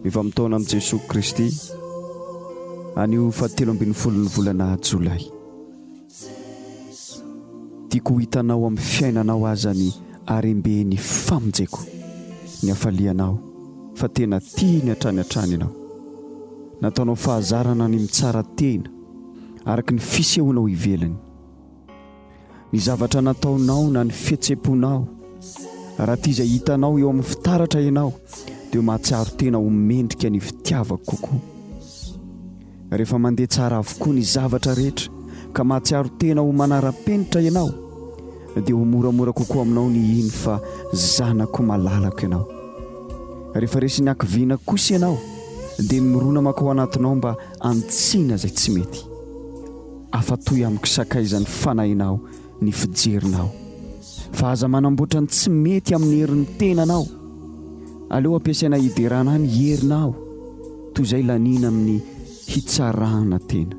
Mifamotoana amin'ny Jesoa Kristy anio 17 volana jolay. Tiako hitanao amin'ny fiainanao azany harem-ben'ny famonjeko, ny hafalianao fa tena tiany hatrany ianao. Nataonao fahazarana ny mitsara tena araka ny fisehonao ivelany. Ny zavatra nataonao na ny fihetseponao raha tia izay hitanao eo amin'ny fitaratra ianao dia mahatsiaro tena ho mendrika ny fitiavako kokoa. Rehefa mandeha tsara avokoa ny zavatra rehetra ka mahatsiaro tena ho manara-penitra ianao dia ho moramora kokoa aminao ny iny fa zanako malalako ianao. Rehefa resy ny ankiviana kosa ianao dia mirona maka ao anatinao mba antsiana izay tsy mety. Afatoy amin'ny kisakaizan'ny fanahinao ny fijerinao fa aza manamboatra ny tsy mety amin'ny herin'ny tenanao. Aleo ampiasaina hiderana ny herinao toy izay lanina amin'ny hitsarana tena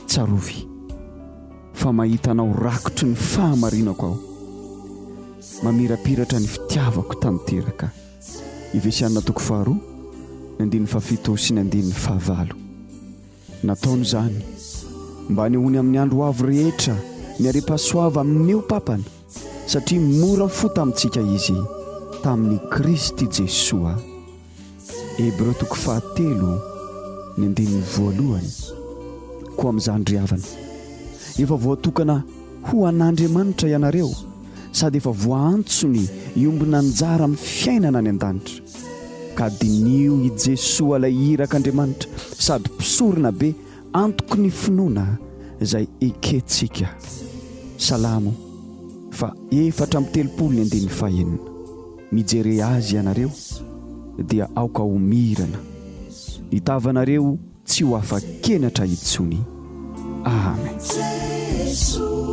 tsarovy fa mahita anao rakotry ny fahamarinako aho, mamirapiratra ny fitiavako tanteraka. Ivesianina toko 2 ny 7 sy ny 9. Nataony izany mba hanehoany amin'ny andro avo rehetra ny are-pahasoava amin'io papany, satria mora fota amintsika izy tamin'i Kristy Jesoa. Hebreo toko 7 ny 2. Koa amin'izany ry havana, efa voatokana ho an'Andriamanitra ianareo sady efa voaantsony iombona anjara amin'ny fiainana ny an-danitra. Ka dinio i Jesoa ilay irak'Andriamanitra sady mpisorona be antoko ny finoana izay ekentsika. Salamo fa 4:30 mijery azy ianareo dia aoka homirana, hitavanareo tsy ho afa-kenatra intsony. Amen. Jesoa